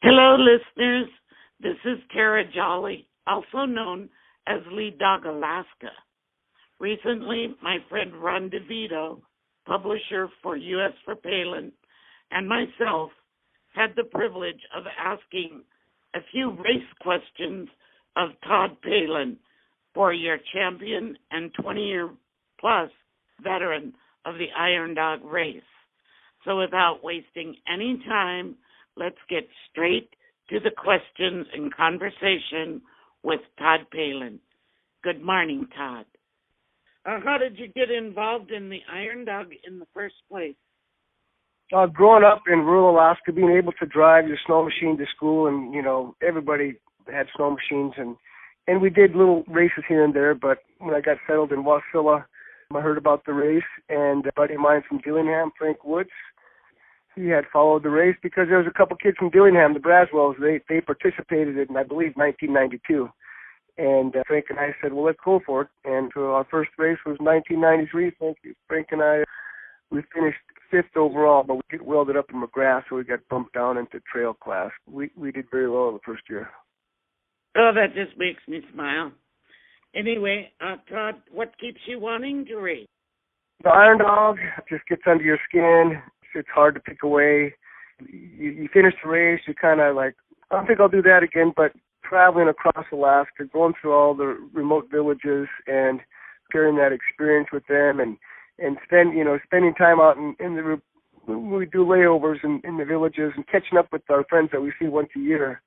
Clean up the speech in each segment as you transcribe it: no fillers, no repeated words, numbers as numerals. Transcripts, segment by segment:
Hello, listeners. This is Tara Jolly, also known as LeadDog Alaska. Recently, my friend Ron DeVito, publisher for U.S. for Palin, and myself had the privilege of asking a few race questions of Todd Palin, 4-year champion and 20-year-plus veteran of the Iron Dog race. So without wasting any time, let's get straight to the questions and conversation with Todd Palin. Good morning, Todd. How did you get involved in the Iron Dog in the first place? Growing up in rural Alaska, being able to drive your snow machine to school, and everybody had snow machines, and we did little races here and there. But when I got settled in Wasilla, I heard about the race, and a buddy of mine from Dillingham, Frank Woods, he had followed the race because there was a couple kids from Dillingham, the Braswells. They participated in, I believe, 1992. And Frank and I said, well, let's go for it. And so our first race was 1993. Frank and I, we finished 5th overall, but we get welded up in McGrath, so we got bumped down into trail class. We did very well the first year. Oh, that just makes me smile. Anyway, Todd, what keeps you wanting to race? The Iron Dog just gets under your skin. It's hard to pick away. You finish the race, you kind of like, I don't think I'll do that again, but traveling across Alaska, going through all the remote villages and sharing that experience with them and spending time out in the, we do layovers in the villages and catching up with our friends that we see once a year.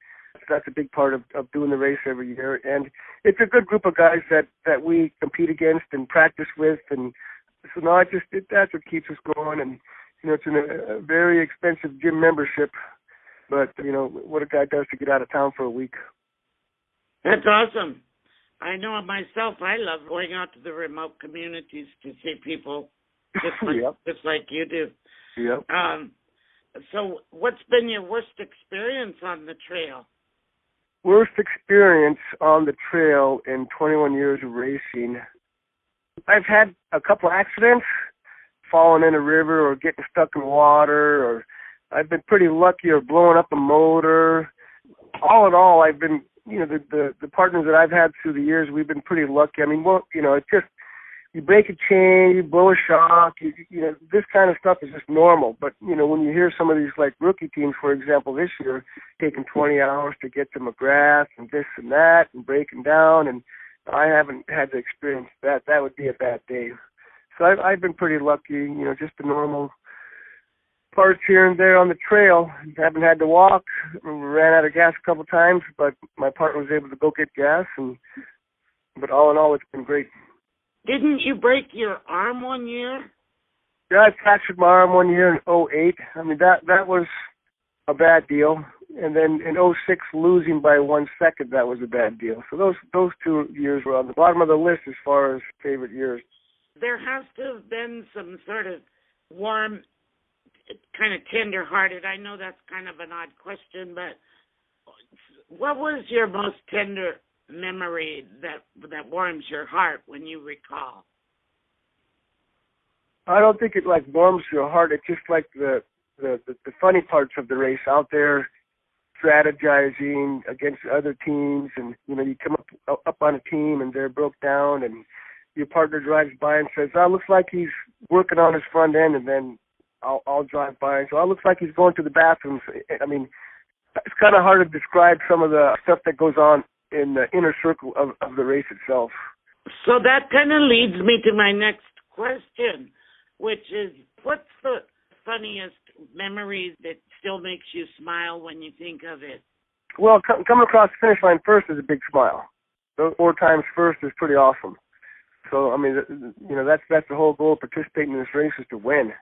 That's a big part of doing the race every year. And it's a good group of guys that we compete against and practice with. And so no, that's what keeps us going. And, it's a very expensive gym membership, but, what a guy does to get out of town for a week. That's awesome. I know myself, I love going out to the remote communities to see people just like you do. Yep. So what's been your worst experience on the trail? Worst experience on the trail in 21 years of racing. I've had a couple accidents, falling in a river or getting stuck in water, or I've been pretty lucky or blowing up a motor. All in all, I've been, the partners that I've had through the years, we've been pretty lucky. I mean, it's just, you break a chain, you blow a shock, this kind of stuff is just normal. But, when you hear some of these, like, rookie teams, for example, this year, taking 20 hours to get to McGrath and this and that and breaking down, and I haven't had to experience that. That would be a bad day. So I've been pretty lucky, just the normal parts here and there on the trail. Haven't had to walk. Ran out of gas a couple times, but my partner was able to go get gas. But all in all, it's been great. Didn't you break your arm one year? Yeah, I fractured my arm one year in 2008. I mean, that was a bad deal. And then in 2006, losing by 1 second, that was a bad deal. So those 2 years were on the bottom of the list as far as favorite years. There has to have been some sort of warm, kind of tender-hearted. I know that's kind of an odd question, but what was your most tender memory that warms your heart when you recall? I don't think it warms your heart. It's just like the funny parts of the race, out there strategizing against other teams, and you come up on a team and they're broke down, and your partner drives by and says, "Oh, looks like he's working on his front end," and then I'll drive by and say, "Oh, looks like he's going to the bathroom." I mean, it's kind of hard to describe some of the stuff that goes on in the inner circle of the race itself. So that kind of leads me to my next question, which is, what's the funniest memory that still makes you smile when you think of it? Well, coming across the finish line first is a big smile. Those 4 times first is pretty awesome. So, I mean, that's the whole goal of participating in this race, is to win.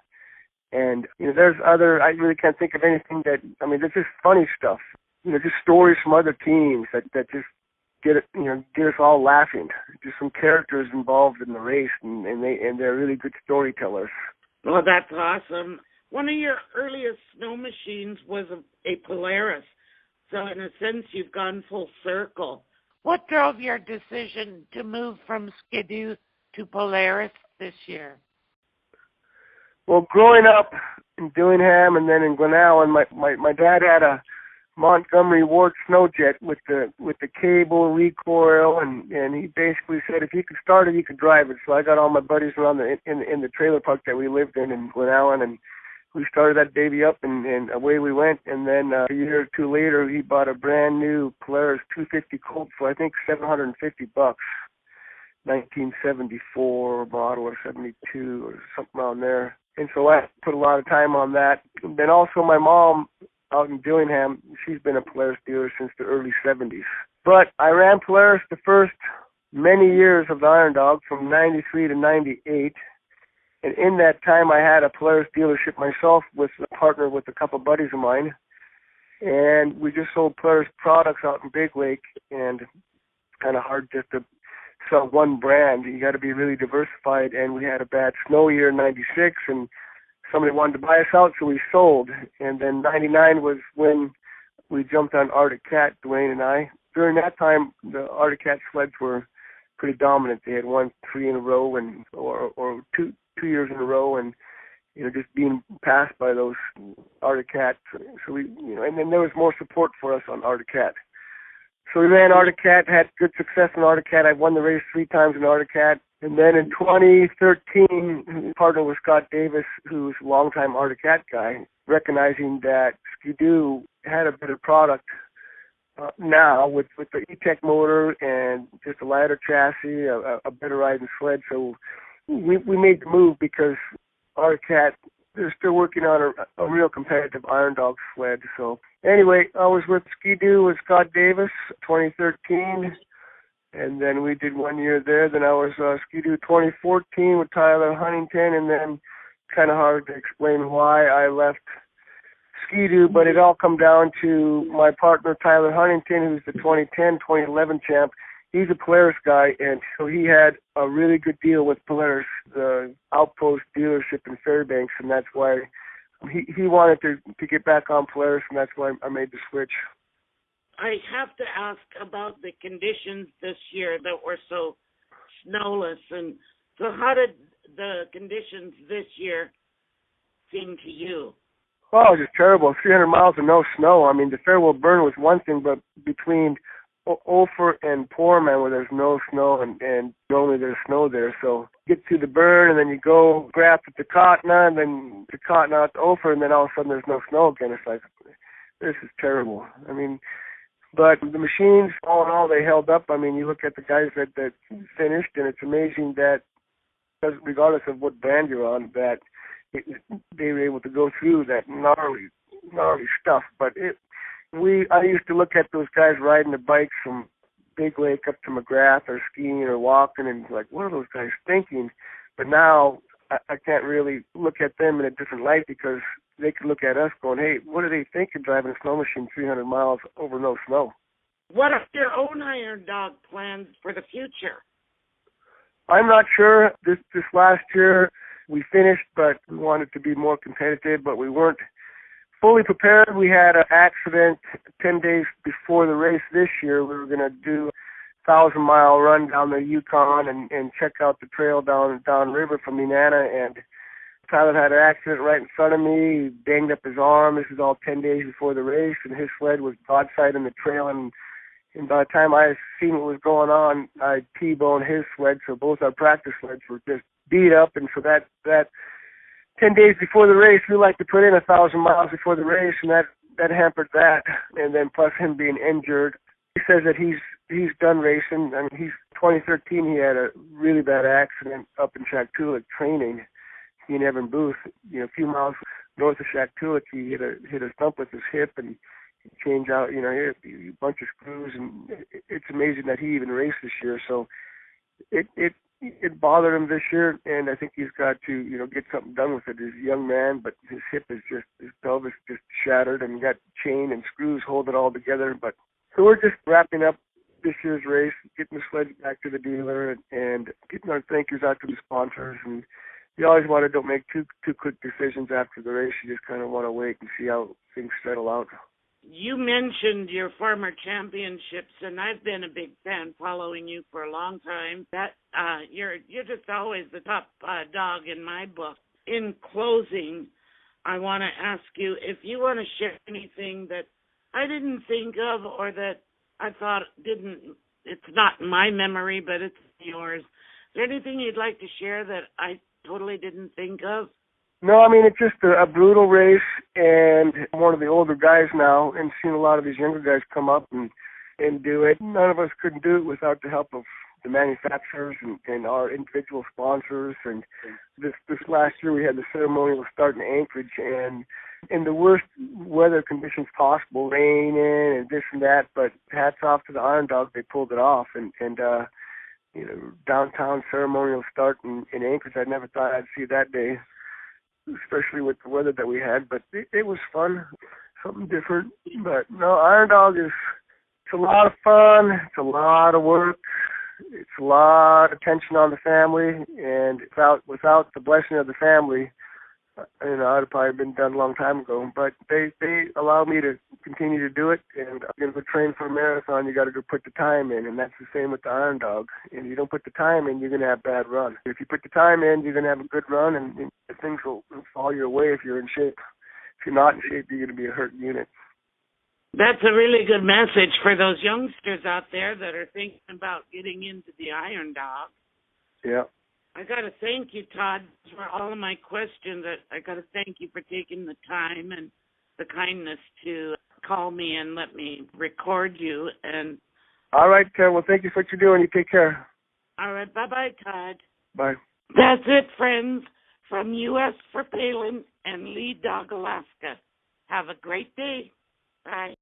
And, there's I really can't think of anything there's just funny stuff. Just stories from other teams that just get us all laughing. Just some characters involved in the race, and they're really good storytellers. Well, that's awesome. One of your earliest snow machines was a Polaris. So in a sense, you've gone full circle. What drove your decision to move from Skidoo to Polaris this year? Well, growing up in Dillingham and then in Glen Allen, my dad had a Montgomery Ward Snowjet with the cable recoil, and he basically said if you could start it, you could drive it. So I got all my buddies around in the trailer park that we lived in Glen Allen, and we started that baby up, and away we went. And then a year or two later, he bought a brand new Polaris 250 Colt for I think $750, 1974 model or 72 or something around there. And so I put a lot of time on that. And then also my mom out in Dillingham, she's been a Polaris dealer since the early 70s. But I ran Polaris the first many years of the Iron Dog from 93 to 98. And in that time, I had a Polaris dealership myself with a partner with a couple buddies of mine. And we just sold Polaris products out in Big Lake, and it's kind of hard just to sell one brand. You got to be really diversified. And we had a bad snow year in 96, and somebody wanted to buy us out, so we sold. And then 99 was when we jumped on Arctic Cat, Dwayne and I. During that time, the Arctic Cat sleds were pretty dominant. They had won 3 in a row, and or two years in a row, and just being passed by those Arctic Cats. So we, and then there was more support for us on Arctic Cat. So we ran Arctic Cat, had good success in Arctic Cat. I won the race 3 times in Arctic Cat. And then in 2013, partnered with Scott Davis, who's a longtime Arctic Cat guy, recognizing that Ski-Doo had a better product now with the E-Tech motor and just a lighter chassis, a better riding sled. So we made the move because Arctic Cat, they're still working on a real competitive Iron Dog sled. So anyway, I was with Ski-Doo with Scott Davis, 2013. And then we did 1 year there. Then I was Ski-Doo 2014 with Tyler Huntington, and then kind of hard to explain why I left Ski-Doo, but it all come down to my partner Tyler Huntington, who's the 2010, 2011 champ. He's a Polaris guy, and so he had a really good deal with Polaris, the Outpost dealership in Fairbanks, and that's why he wanted to get back on Polaris, and that's why I made the switch. I have to ask about the conditions this year that were so snowless. And so how did the conditions this year seem to you? Oh, it was just terrible. 300 miles of no snow. I mean, the Farewell Burn was one thing, but between Ophir and Poorman, where there's no snow and normally there's snow there. So you get to the burn, and then you go grab at the Kotna, and then the Kotna to Ophir, and then all of a sudden there's no snow again. It's like, this is terrible. I mean, but the machines, all in all, they held up. I mean, you look at the guys that finished, and it's amazing that, regardless of what brand you're on, that they were able to go through that gnarly stuff. But I used to look at those guys riding the bikes from Big Lake up to McGrath or skiing or walking, and like, what are those guys thinking? But now I can't really look at them in a different light, because they could look at us going, hey, what are they thinking driving a snow machine 300 miles over no snow? What are your own Iron Dog plans for the future? I'm not sure. This last year we finished, but we wanted to be more competitive, but we weren't fully prepared. We had an accident 10 days before the race this year. We were going to do a 1,000-mile run down the Yukon and check out the trail down river from Nenana, and Tyler had an accident right in front of me. He banged up his arm. This is all 10 days before the race, and his sled was broadside in the trail, and by the time I seen what was going on, I T-boned his sled, so both our practice sleds were just beat up. And so that 10 days before the race, we like to put in 1,000 miles before the race, and that hampered that. And then plus him being injured, he says that he's done racing. I mean, 2013 he had a really bad accident up in Shaktoolik training. He and Evan Booth, a few miles north of Shaktoolik, he hit a stump with his hip, and he changed out, he had a bunch of screws, and it's amazing that he even raced this year. So it bothered him this year, and I think he's got to, get something done with it. He's a young man, but his pelvis just shattered, and got chain and screws hold it all together. But so we're just wrapping up this year's race, getting the sled back to the dealer, and getting our thank yous out to the sponsors. And you always don't make too quick decisions after the race. You just kind of want to wait and see how things settle out. You mentioned your former championships, and I've been a big fan, following you for a long time. That you're just always the top dog in my book. In closing, I want to ask you if you want to share anything that I didn't think of, or that I thought it's not in my memory, but it's yours. Is there anything you'd like to share that I totally didn't think of? No, I mean, it's just a brutal race, and I'm one of the older guys now, and seeing a lot of these younger guys come up and do it. None of us couldn't do it without the help of the manufacturers and our individual sponsors. And this last year we had the ceremonial start in Anchorage, and in the worst weather conditions possible, rain and this and that, but hats off to the Iron Dog, they pulled it off. And you know, downtown ceremonial start in Anchorage, I never thought I'd see that day, especially with the weather that we had, but it was fun, something different. But no, Iron Dog it's a lot of fun, it's a lot of work, it's a lot of tension on the family, and without the blessing of the family, you know, I'd have probably been done a long time ago. But they allow me to continue to do it, and I'm going to go train for a marathon. You got to go put the time in, and that's the same with the Iron Dog. And if you don't put the time in, you're going to have a bad run. If you put the time in, you're going to have a good run, and things will fall your way if you're in shape. If you're not in shape, you're going to be a hurt unit. That's a really good message for those youngsters out there that are thinking about getting into the Iron Dog. Yeah. I got to thank you, Todd, for all of my questions. I got to thank you for taking the time and the kindness to call me and let me record you. And all right, Ted. Well, thank you for what you're doing. You take care. All right. Bye-bye, Todd. Bye. That's it, friends, from U.S. for Palin and LeadDog Alaska. Have a great day. Bye.